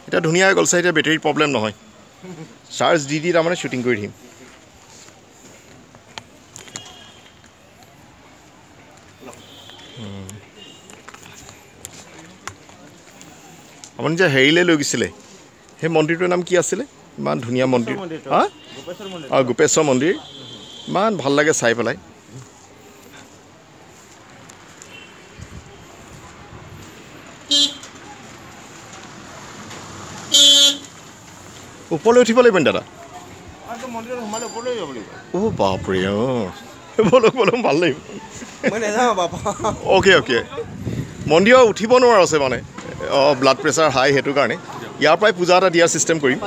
এটা ধুনীয়া হৈ গ'ল চাই, এতিয়া বেটেৰীৰ প্ৰব্লেম নহয়। চাৰ্জ দি তাৰমানে শ্বুটিং কৰি দিম। আপুনি যে হেৰিলৈ লৈ গৈছিলে, সেই মন্দিৰটোৰ নাম কি আছিলে? ইমান ধুনীয়া মন্দিৰ। হা? অঁ, গোপেশ্বৰ মন্দিৰ। ইমান ভাল লাগে চাই পেলাই। ওপৰলৈ উঠিব লাগিব নি দাদা? অ' বাপৰে, অঁ বলক বলক, ভাল লাগিব। Okay okay. মন্দিৰত উঠিব নোৱাৰা আছে মানে, অঁ ব্লাড প্ৰেছাৰ হাই, সেইটো কাৰণে ইয়াৰ পৰাই পূজা এটা দিয়া চিষ্টেম কৰিম।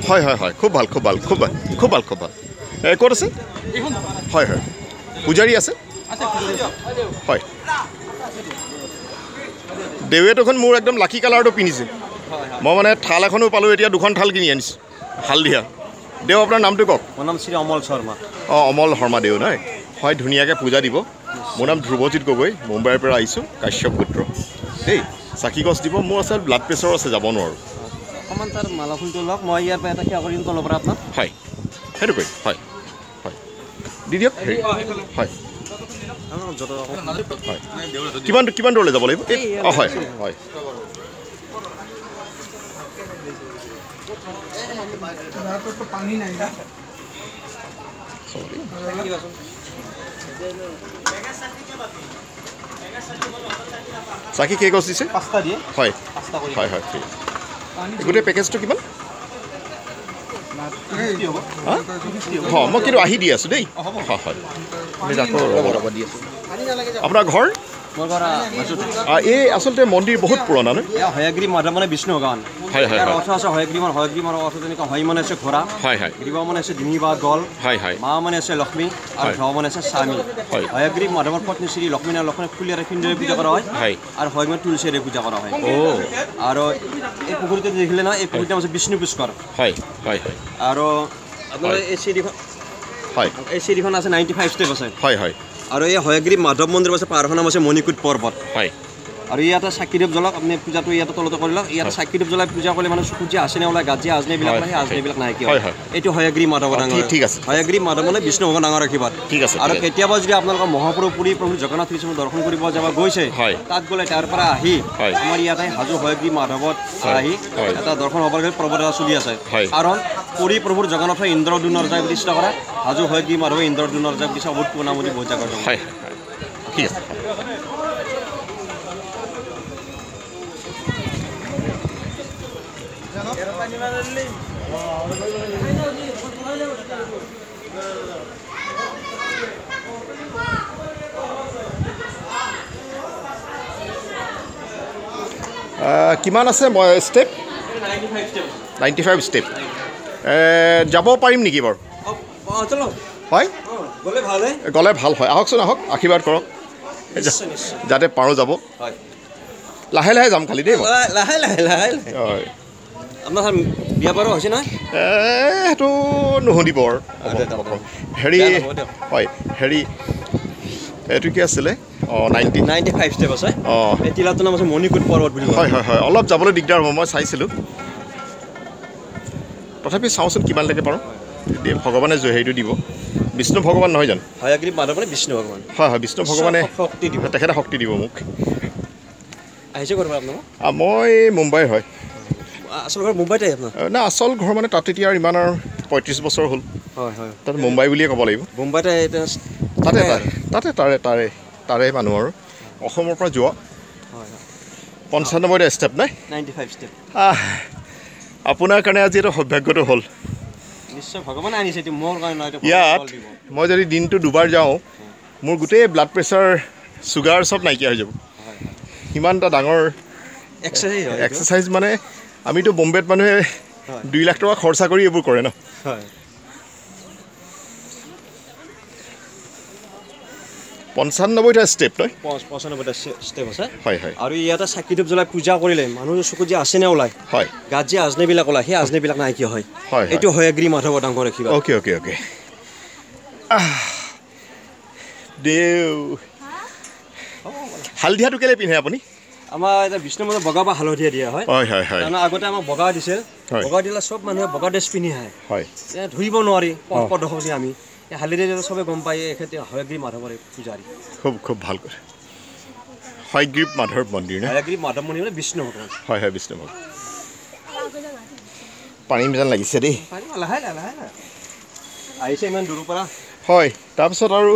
হয় হয় হয়, খুব ভাল খুব ভাল খুব ভাল খুব ভাল খুব ভাল। ক'ত আছে? হয় হয়, পূজাৰী আছে? হয়, দেৱেটোখন মোৰ একদম লাকি কালাৰটো পিন্ধিছে। মই মানে থাল এখনো পালোঁ, এতিয়া দুখন থাল কিনি আনিছোঁ হালধীয়া। দেও, আপোনাৰ নামটো কওক। মোৰ নাম শ্ৰী অমল শৰ্মা। অঁ, অমল শৰ্মা দেও নহয়? হয়, ধুনীয়াকৈ পূজা দিব। মোৰ নাম ধ্ৰুৱজিৎ গগৈ, মুম্বাইৰ পৰা আহিছোঁ, কাশ্যপ পুত্ৰ দেই। চাকি গছ দিব। মোৰ আচলতে ব্লাড প্ৰেছাৰ আছে, যাব নোৱাৰোঁ। অকণমান তাৰ মালা ফুলটো লওক, মই ইয়াৰ পৰা এটা সেৱা কৰিম তলৰ পৰা আপোনাক। হয়, সেইটো কৰিম। হয় হয়, দি দিয়ক। হেৰি হয় হয়, কিমান দূৰলৈ যাব লাগিব? অঁ হয় হয়। চাকি কেই গছ দিছে? 5টা দিয়ে। হয় হয় হয়, ঠিক আছে। গোটেই পেকেজটো কিমান? হয়, মই কিন্তু আহি দি আছোঁ দেই। হয় হয়, আকৌ দি আছোঁ। আপোনাৰ ঘৰ? এই আচলতে মন্দিৰ বহুত পুৰণা ন? হয়গ্ৰীৱ মাধৱ মানে বিষ্ণু ভগৱান। হয় হয়, অৰ্থ আছে হয়গ্ৰীৱৰ অৰ্থ তেনেকুৱা। হয় মানে আছে ঘোঁৰা, হয় হয়, গ্ৰীৱ মানে আছে ডিঙি বা গল, হয় হয়, মা মানে আছে লক্ষ্মী, আৰু ধ্ৰ মানে আছে স্বামী। হয়গ্ৰীৱ মাধৱৰ পত্নী শ্ৰী লক্ষ্মী ফুলিয়াৰে পিণ্ডেৰে পূজা কৰা হয়, আৰু হয়গ্ৰীৱ তুলসীৰে পূজা কৰা হয়। আৰু এই পুখুৰীটো দেখিলে না, এই পুখুৰীটো আছে বিষ্ণু পুষ্কৰ। হয় হয় হয়। আৰু আপোনাৰ এই চিৰিখন আছে 95 ষ্টেপ আছে। হয় হয়। আৰু এই হয়গ্ৰীৱ মাধৱ মন্দিৰ আছে, পাহাৰখনৰ নাম আছে মণিকূট পৰ্বত। হয়। আৰু ইয়াতে চাকিদেৱ জ্বলাওক, আপুনি পূজাটো ইয়াতে তলতে কৰি লওক। ইয়াতে চাকিদেৱ জ্বলাই পূজা কৰিলে মানে চকুত যে আচিনা ওলাই, গাত যে আজনেবিলাক সেই আজনেবিলাক নাইকিয়া হয়। এইটো হয়গ্ৰীৱ মাধৱ ডাঙৰ। ঠিক আছে। হয়গ্ৰীৱ মাধৱ মানে বিষ্ণু ভগৱান ডাঙৰ আশীৰ্বাদ। ঠিক আছে। আৰু কেতিয়াবা যদি আপোনালোকৰ মহাপ্ৰভু পুৰী প্ৰভু জগন্নাথ কৃষ্ণ দৰ্শন কৰিব যাব গৈছে, তাত গ'লে তাৰ পৰা আহি আমাৰ ইয়াতে হাজো হয়গ্ৰীৱ মাধৱত আহি এটা দৰ্শন হ'বৰ কাৰণে পৰ্বত এটা চলি আছে। কাৰণ পুৰী প্ৰভুৰ জগন্নাথৰ ইন্দ্ৰদ্যুম্নৰ যায় প্ৰতিষ্ঠা কৰা, হাজো হয়গ্ৰীৱ মাধৱে ইন্দ্ৰদ্যুম্নৰ যায় প্ৰতিষ্ঠা বহুত পুৰণা মন্দিৰ, বহুত জাগাৰ। হয়, ঠিক আছে। কিমান আছে ষ্টেপ? 95 ষ্টেপ। যাব পাৰিম নেকি বাৰু? হয়, গ'লে ভাল হয়। আহকচোন, আহক, আশীৰ্বাদ কৰক যাতে পাৰোঁ যাব। লাহে লাহে যাম খালি দেই। লাহে লাহে লাহে হয়। আপোনাৰ বিয়া বাৰু হৈছে নহয়? সেইটো নুশুনিব আৰু। হেৰি হয়, হেৰি এইটো কি আছিলে? অঁ, 95 ষ্টেপ আছে। অঁ, এই টিলাটোৰ নাম আছে মণিকূট পৰ্বত বুলি কয়। হয় হয় হয়, অলপ যাবলৈ দিগদাৰ হ'ব, মই চাইছিলোঁ। তথাপি চাওঁচোন কিমানলৈকে পাৰোঁ। ভগৱানে হেৰিটো দিব। বিষ্ণু ভগৱান নহয় জানো? হয়গ্ৰীৱ মাধৱ মানে বিষ্ণু ভগৱান। হয় হয়, বিষ্ণু ভগৱানে শক্তি দিব, তেখেতে শক্তি দিব মোক। আহিছে ক'ৰ পৰা আপোনালোক? মই মুম্বাইৰ হয়। আচল ঘৰ মুম্বাইতে আপোনাৰ? না, আচল ঘৰ মানে তাত এতিয়া আৰু ইমান আৰু 35 বছৰ হ'ল। হয় হয়, তাত মুম্বাই বুলিয়ে ক'ব লাগিব। মুম্বাইতে তাৰে মানুহ আৰু অসমৰ পৰা যোৱা। 95টা ষ্টেপ নাই? 95 ষ্টেপ। আপোনাৰ কাৰণে আজি এইটো সৌভাগ্যটো হ'ল। নিশ্চয় ভগৱানে আনিছে, এইটো মোৰ কাৰণে নহয়। ইয়াত মই যদি দিনটো দুবাৰ যাওঁ, মোৰ গোটেই ব্লাড প্ৰেছাৰ, চুগাৰ চব নাইকিয়া হৈ যাব। সিমান এটা ডাঙৰ এক্সাৰচাইজ মানে, আমিতো বম্বেত মানুহে 2 লাখ টকা খৰচা কৰি এইবোৰ কৰে ন। হয়। 95টা ষ্টেপ নহয় 95টা ষ্টেপ আছে হয় হয় আৰু ইয়াতে চাকি ধূপ জ্বলাই পূজা কৰিলে মানুহৰ চকুত যে আছেনে ওলায় হয় গাত যে আজনেবিলাক ওলায় সেই আজনেবিলাক নাইকিয়া হয় এইটো হয়গ্ৰী মাধৱ ডাঙৰ কিবা অ'কে দেউ হালধিয়াটো কেলে পিন্ধে আপুনি আমাৰ এটা বিষ্ণু মন্দিৰত বগা বা হালধীয়া দিয়া হয় কাৰণ আগতে আমাক বগা দিছিল বগা দিলে চব মানুহে বগা ড্ৰেছ পিন্ধি আহে হয় ধুইব নোৱাৰি পদসি আমি হালধীয়া চবে গম পায় এখেতে হয়গ্ৰী মাধৱৰ পূজাৰী খুব ভাল কৰে হয়গ্ৰীৱ মাধৱ মন্দিৰ নে হয়গ্ৰী মাধৱ মন্দিৰ মানে বিষ্ণু ভগৱান হয় বিষ্ণু ভগৱান পানী যেন লাগিছে দেই লাহে আহিছে ইমান দূৰৰ পৰা হয় তাৰপিছত আৰু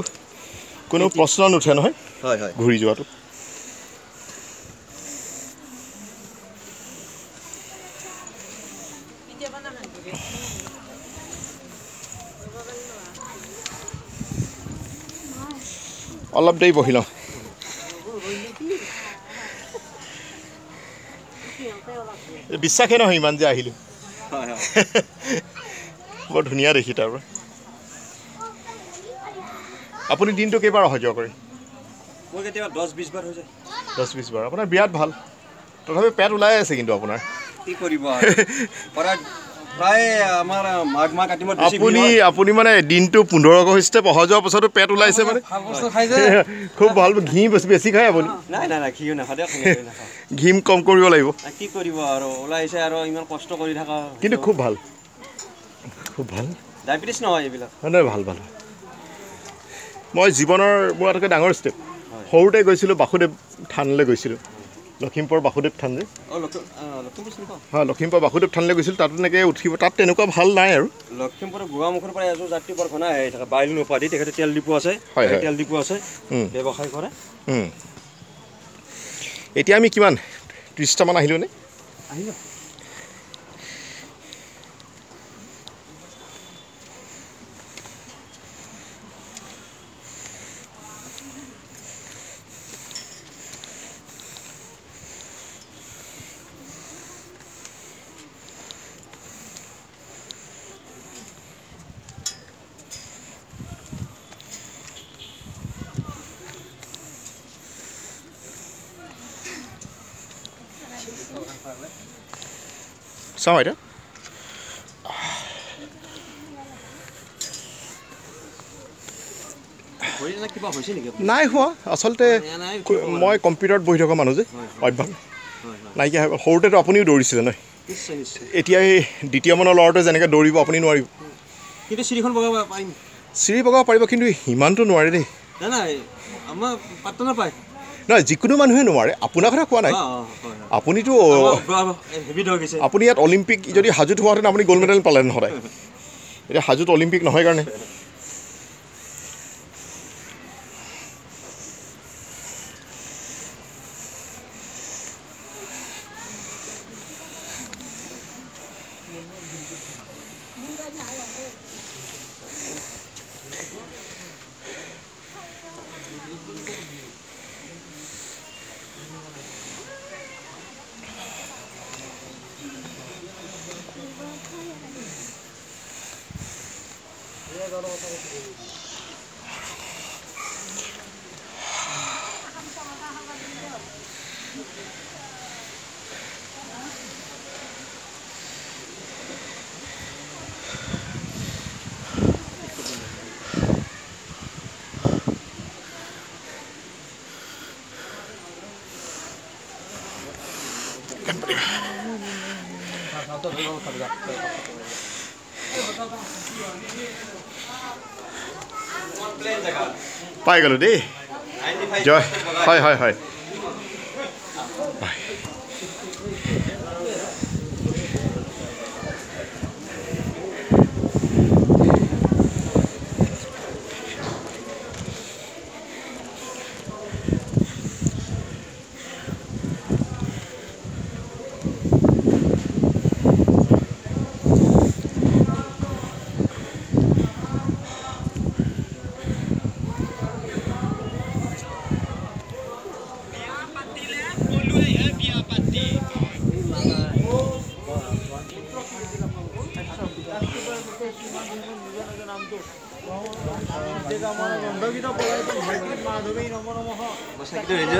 কোনো প্ৰশ্ন নুঠে নহয় হয় ঘূৰি যোৱাটো অলপ দেৰি বহি লওঁ বিশ্বাসেই নহয় ইমান যে আহিলোঁ বৰ ধুনীয়া দেখি তাৰ পৰা আপুনি দিনটো কেইবাৰ অহা যোৱা কৰে মোৰ কেতিয়াবা 10-20 বাৰ হৈ যায় 10-20 বাৰ আপোনাৰ বিৰাট ভাল তথাপি পেট ওলাই আছে কিন্তু আপোনাৰ কি কৰিব প্ৰায় আমাৰ মাঘ কাতিমত আপুনি মানে দিনটো 15 ষ্টেপ অহা যোৱাৰ পাছতো পেট ওলাইছে মানে খুব ভাল ঘি বেছি খায় আপুনি নাই ঘিও নাখায় ঘিম কম কৰিব লাগিব কি কৰিব আৰু ওলাইছে আৰু ইমান কষ্ট কৰি থকা কিন্তু খুব ভাল ডায়েবেটিছ নহয় এইবিলাক নাই ভাল মই জীৱনৰ মোৰ আটাইতকৈ ডাঙৰ ষ্টেপ সৰুতে গৈছিলোঁ বাসুদেৱ থানলৈ গৈছিলোঁ লখিমপুৰ বাসুদেৱ থান যে হয় লখিমপুৰ বাসুদেৱ থানলৈ গৈছিলোঁ তাত তেনেকৈ উঠিব তাত তেনেকুৱা ভাল নাই আৰু লখিমপুৰৰ গোৱামুখৰ পৰা এজন যাত্ৰী বৰ ঘনাই আহি থাকে বাইলুন উপাধি তেখেতে তেল ডিপু আছে তেল ডিপু আছে ব্যৱসায় কৰে এতিয়া আমি কিমান 30টামান আহিলোঁ নে আহিলোঁ চাওঁ এতিয়া নাই হোৱা আচলতে মই কম্পিউটাৰত বহি থকা মানুহ যে অভ্যাস নাইকিয়া হৈ গ'ল সৰুতেতো আপুনিও দৌৰিছিলে নহয় এতিয়া এই দ্বিতীয় মানৰ ল'ৰাটোৱে যেনেকৈ দৌৰিব আপুনি নোৱাৰিব কিন্তু চিৰিখন বগাব পাৰিম চিৰি বগাব পাৰিব কিন্তু ইমানটো নোৱাৰে দেই আমাৰ পাত্তা নাপায় নহয় যিকোনো মানুহে নোৱাৰে আপোনাৰ কথা কোৱা নাই আপুনিতো আপুনি ইয়াত অলিম্পিক যদি হাজোত হোৱাহেঁতেন আপুনি গ'ল্ড মেডেল পালেহেঁতেন সদায় এতিয়া হাজোত অলিম্পিক নহয় কাৰণে পাই গ'লোঁ দেই জয় হয় হয় হয়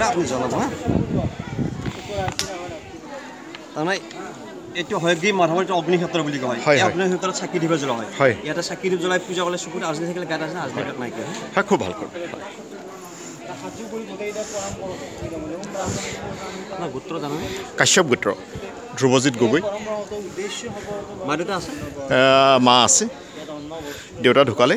আপনি জনাব হা তাৰমানে এইটো হয়গ্ৰীৱ মাধৱৰ এইটো অগ্নিক্ষেত্ৰ বুলি কয় এই অগ্নিক্ষেত্ৰত চাকি দিব জ্বলা হয় ইয়াতে চাকি দিব জ্বলাই পূজা কৰিলে চকুত আজলি থাকিলে গাত আছে আজলিবিলাক নাইকিয়া হয় খুব ভাল কৰে গোত্ৰ জানানে কাশ্যপ গোত্ৰ ধ্ৰুৱজিৎ গগৈ মা দেউতা আছে মা আছে দেউতা ঢুকালে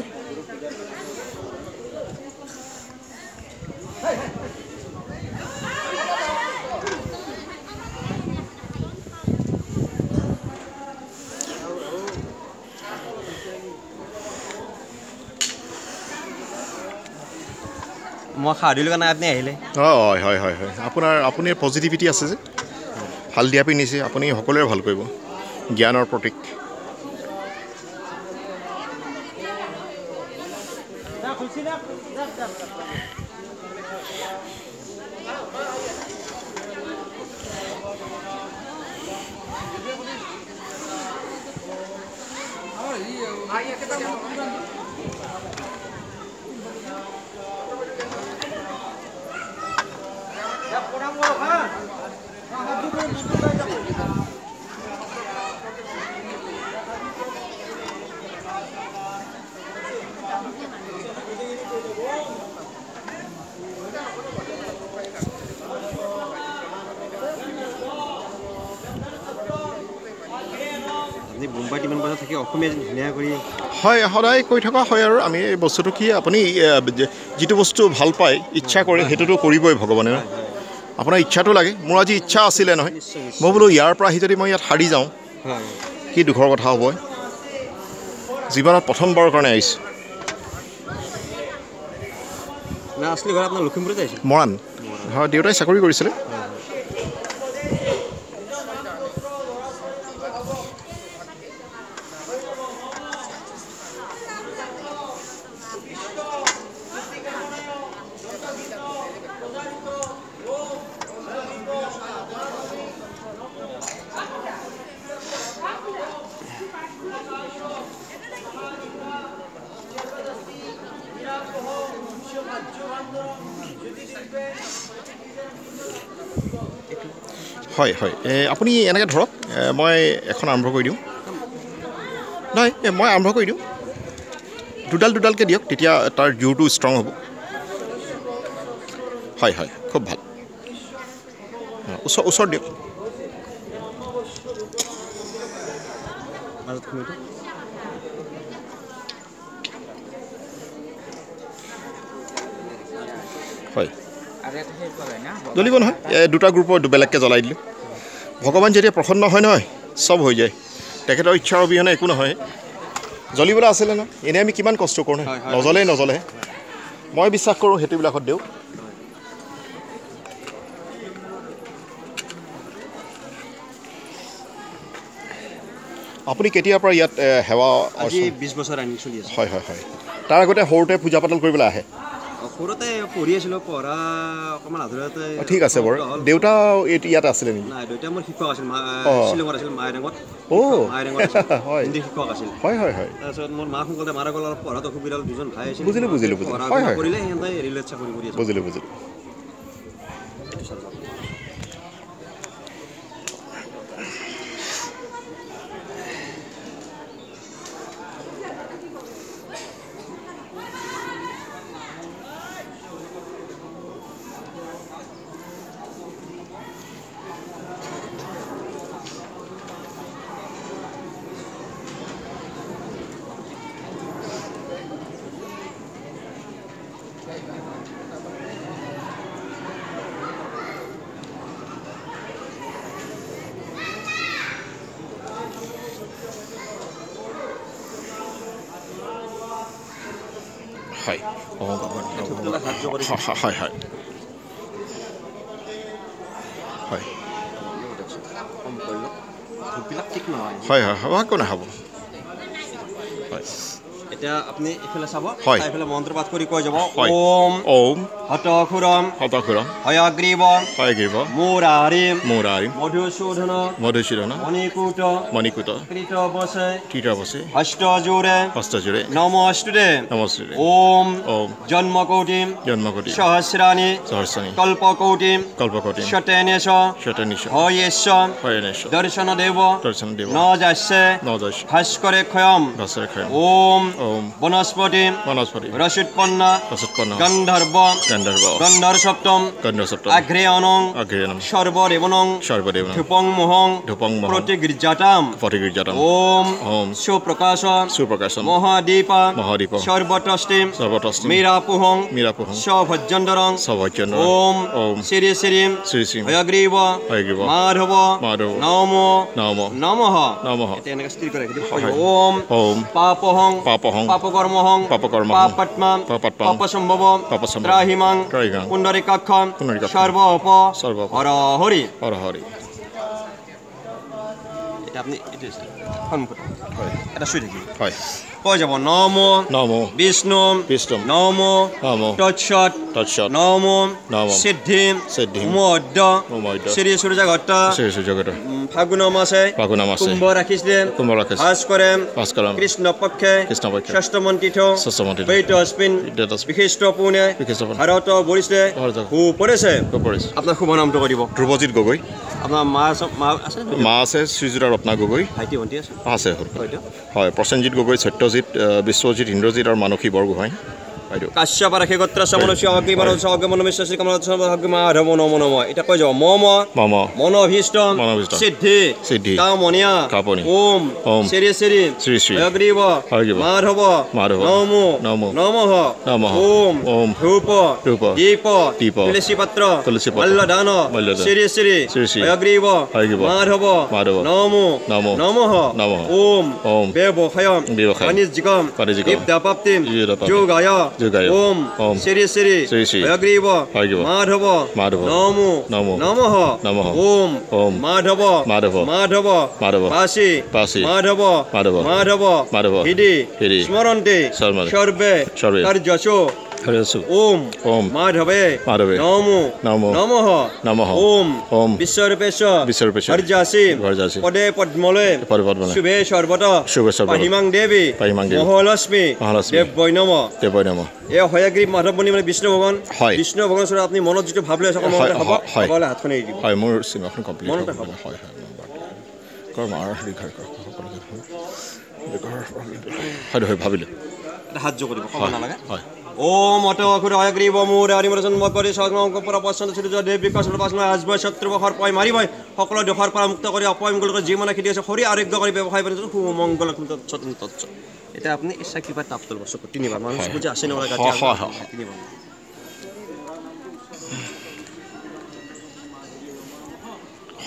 মই সাৰিলোঁ কাৰণে আপুনি আহিলে হয় হয় হয় হয় আপুনি পজিটিভিটি আছে যে হালধীয়া পিন্ধিছে আপুনি সকলোৱে ভাল কৰিব জ্ঞানৰ প্ৰতীক মুম্বাইত ইমান বছৰ থাকি অসমীয়া ধুনীয়া কৰি হয় সদায় কৈ থকা হয় আৰু আমি এই বস্তুটো কি আপুনি যিটো বস্তু ভাল পায় ইচ্ছা কৰে সেইটোতো কৰিবই ভগৱানে আপোনাৰ ইচ্ছাটো লাগে মোৰ আজি ইচ্ছা আছিলে নহয় মই বোলো ইয়াৰ পৰা আহি যদি মই ইয়াত হাৰি যাওঁ কি দুখৰ কথা হ'ব জীৱনত প্ৰথমবাৰৰ কাৰণে আহিছোঁ আছলি ঘৰ আপোনাৰ লখিমপুৰতে আহিছে মৰাণ হয় দেউতাই চাকৰি কৰিছিলে হয় হয় আপুনি এনেকৈ ধৰক মই এখন আৰম্ভ কৰি দিওঁ নহয় মই আৰম্ভ কৰি দিওঁ দুডালকৈ দিয়ক তেতিয়া তাৰ জোৰটো ষ্ট্ৰং হ'ব হয় হয় খুব ভাল ওচৰত দিয়ক হয় জ্বলিব নহয় দুটা গ্ৰুপৰ বেলেগকৈ জ্বলাই দিলোঁ ভগৱান যেতিয়া প্ৰসন্ন হয় নহয় চব হৈ যায় তেখেতৰ ইচ্ছাৰ অবিহনে একো নহয় জ্বলিবলৈ আছিলে ন এনেই আমি কিমান কষ্ট কৰোঁ নহয় নজ্বলে মই বিশ্বাস কৰোঁ সেইটোবিলাকত দিওঁ আপুনি কেতিয়াৰ পৰা ইয়াত সেৱা 20 বছৰ আনি চলি আছে হয় হয় হয় তাৰ আগতে সৰুতে পূজা পাতল কৰিবলৈ আহে সৰুতে পঢ়ি আছিলোঁ পঢ়া অকণমান আধৰুৱাতে ঠিক আছে বাৰু দেউতা ইয়াতে আছিলে নেকি নাই দেউতা মোৰ শিক্ষক আছিল শ্বিলঙত আছিল মাইৰেঙত হয় হিন্দী শিক্ষক আছিল হয় হয় হয় তাৰপিছত মোৰ মা সোনকালে মাৰা গ'ল অলপ পঢ়াত অসুবিধা হ'ল দুজন ভাই আছিল বুজিলোঁ পঢ়া কৰিলে সিহঁতে ৰেলৱেত চাকৰি কৰি আছে বুজিলোঁ হয় হয় হয় হয় হয় হয় হয় একো নাখাব হয় এতিয়া আপুনি এইফালে চাব হয় এইফালে মন্ত্ৰ পাঠ কৰি কৈ যাব ওম ওম হতখুরম হয়গ্রীব মুরারি মধুসূদন মণিকূট কৃতবসে হস্তজোড়ে নমস্তুতে ওম জন্মকোটি সহস্রাণি কল্পকোটি শতেনেশ হয়েশ দর্শনদেব ন যাস্যে ভাস্করে ক্ষয়ম ওম বনস্পতি রসোৎপন্ন গন্ধর্ব গন্ধর্সপ্তম আঘ্রেয়নং সর্বদেবনং ধূপং মোহং প্রতিগৃহ্যাতাম ওম সুপ্রকাশ মহাদীপ সর্বতষ্টিম মীরাপুহং সভজ্জন্দরং ওম শ্রী শ্রী হয়গ্রীব মাধব নমো নমঃ ওম পাপহং পাপকর্মহং পাপত্মা পাপসম্ভব ত্রাহিমাং পুণ্ডরিকাক্ষ সর্বপ হর হরি এটা আপনি এটা শুই থাকি কৈ যাব নম বিষ্ণু নম তৎসৎ নম সিদ্ধি মধ্য শ্রী সূর্যগত ফাগুন মাসে কুম্ভ রাখিছিলে ভাস কৰে কৃষ্ণ পক্ষে ষষ্ঠমন তীৰ্থ বৈতস্মিন বিশিষ্ট পুণে ভাৰত বৰিছে হু পৰিছে আপোনাৰ শুভ নামটো কৈ দিব ধ্ৰুৱজিৎ গগৈ আপোনাৰ মা আছে শ্ৰীযুতা ৰত্না গগৈ ভাইটি ভণ্টি আছে হয় প্ৰসেনজিৎ গগৈ সত্যজিৎ বিশ্বজিৎ ইন্দ্ৰজিৎ আৰু মানসী বৰগোহাঁই কাশ্যপ ৰাখি গোত্ৰ সমনস্য অগ্নিবৰ সগমন মিশ্ৰ কমল মাধৱ নমো নমঃ এটা কৈ যাব মম মনোভীষ্ট সিদ্ধি কামনিয়া ওম শ্রী শ্রী হয়গ্রীব মাধৱ নমো নমঃ ওম ধূপ দীপ তুলসী পত্ৰ মল্লদান শ্ৰী শ্ৰী হয়গ্ৰীব মাধৱ নমো নমঃ ওম ব্যবসায় বাণিজ্যিকম বিদ্যাপ্ৰাপ্তি যোগায় ওম শ্ৰী শ্ৰী হয়গ্ৰীব মাধৱ নমো নমঃ ওম মাধৱ পাশি মাধৱ হৃদি স্মৰন্তে সৰ্বে কাৰ্যসু ওম মাধৱে নমো নমঃ ওম বিশ্বৰূপেশ হৰ্যাসি পদে পদ্মলে শুভে সৰ্বত পাহিমাং দেৱী মহালক্ষ্মী দেৱৈ নমঃ এই হয়গ্ৰীব মাধৱ মণি মানে বিষ্ণু ভগৱান ওচৰত আপুনি মনত যিটো ভাব লৈ আছে হ'ব হাতখন এৰি দিব হয় মোৰ চিনেমাখন কমপ্লিট মনতে হ'ব হয় ভাবিলোঁ হাত যোগ কৰিব ক'ব নালাগে ওম অতখুৰ হয়গ্ৰীব মুৰাৰি জন্ম কৰি সৰ্বপৰ পছন্দ সূৰ্য দেৱ বিকাশ আজবয় শত্ৰুবহৰ পয় মাৰিবই সকলো দুখৰ পৰা মুক্ত কৰি অপয়মঙ্গল কৰি জীৱন খেতি আছে শৰীৰ আৰোগ্য কৰি ব্যৱসায় কৰি সুমঙ্গল তৎস এটা আপুনি ইচ্ছা কিবা তাপ তুলিব চকু তিনিবাৰ মানুহ বুজি আছে নগৰ গাঁঠি তিনিবাৰ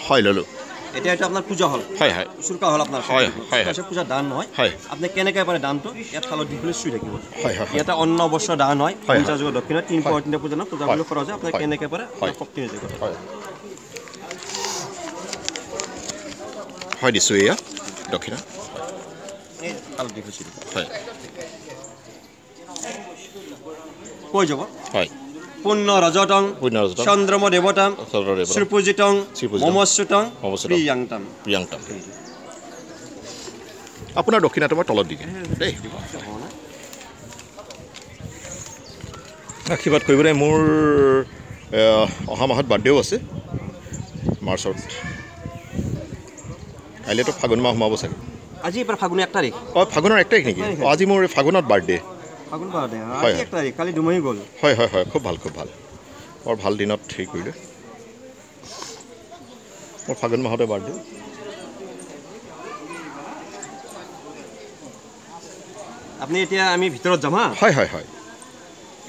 হয় ললো এটা এটা আপোনাৰ পূজা হল উচুৰকা হল আপোনাৰ পূজা দান নহয় আপুনি কেনেকৈ পাৰে দানটো ইয়াত খালত দি পেলাই চুই থাকিব ইয়াতে অন্ন বস্ত্ৰ দান হয় পূজা যোগ দক্ষিণা 3 পূজা না পূজা বুলি খৰচ হয় আপুনি কেনেকৈ পাৰে শক্তি নিজে কৰে হয় দিছোঁ এয়া দক্ষিণা খালত দি খুচি কৈ যাব হয় পুণ্য ৰজতং চন্দ্ৰম দেৱতাং শ্ৰীপূজিতং মমস্যুতং প্ৰিয়াংতম আপোনাৰ দক্ষিণাটো মই তলত দি দিম দেই আশীৰ্বাদ কৰিবলৈ মোৰ অহা মাহত বাৰ্থডেও আছে মাৰ্চত কাইলৈতো ফাগুন মাহ সোমাব চাগে আজি ফাগুন 1 তাৰিখ ফাগুনৰ 1 তাৰিখ নেকি আজি মোৰ ফাগুনত বাৰ্থডে ফাগুন বাৰ্থডে আজি 1 তাৰিখ কালি দুমাহী গ'ল হয় খুব ভাল বৰ ভাল দিনত ঠিক কৰিলোঁ মোৰ ফাগুন মাহতে বাৰ্থডে আপুনি এতিয়া আমি ভিতৰত যাম হয়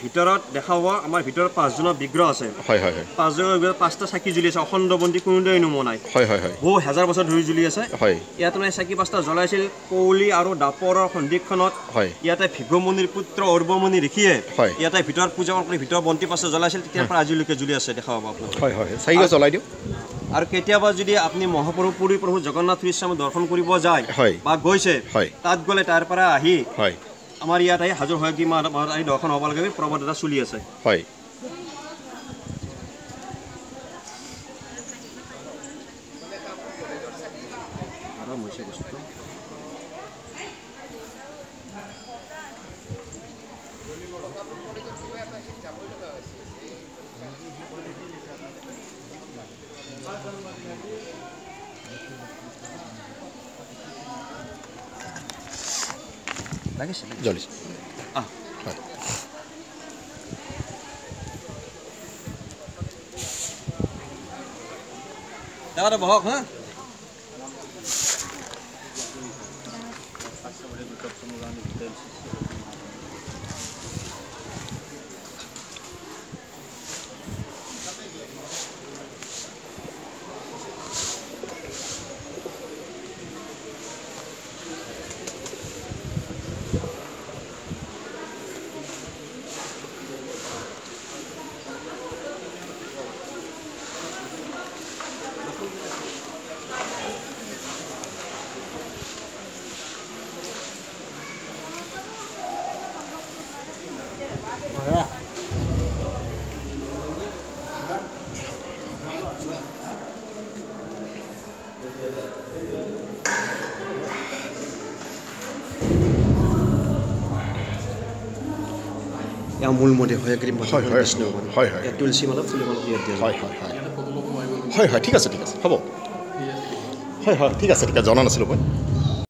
ভিতৰত দেখাব আমাৰ ভিতৰত 5 জনৰ বিগ্ৰহ আছে 5 জনৰ বিগ্ৰহ 5টা চাকি জ্বলি আছে অখণ্ড বন্তি কোনোদিন নমনাই বহু হাজাৰ বছৰ ধৰি জ্বলি আছে ইয়াত মানে চাকি 5টা জ্বলাইছিল কৌলি আৰু দাপৰৰ সন্ধিক্ষণত ইয়াতে ভিগমুনিৰ পুত্ৰ অৰ্বমুনি ঋষিয়ে ইয়াতে ভিতৰত পূজা কৰি ভিতৰত বন্তি 5টা জ্বলাইছিল তেতিয়াৰ পৰা আজিলৈকে জ্বলি আছে দেখাব আপোনাক চাকি জ্বলাই দিওঁ আৰু কেতিয়াবা যদি আপুনি মহাপ্ৰভু পুৰী প্ৰভু জগন্নাথ স্বামী দৰ্শন কৰিব যায় বা গৈছে তাত গ'লে তাৰ পৰা আহি আমাৰ ইয়াত আহি হাজোৰ হয়গ্ৰীব মাধৱ দৰ্শন হ'ব লাগে প্ৰবদ এটা চলি আছে লাগিছে জ্বলিছে আহ হয় দাদা বহক হা মূল মতে হয়গ্ৰীব হয় হয় তুলসী মালা ফুল মালা হয় হয় হয় হয় হয় ঠিক আছে হ'ব হয় হয় ঠিক আছে জনা নাছিলোঁ মই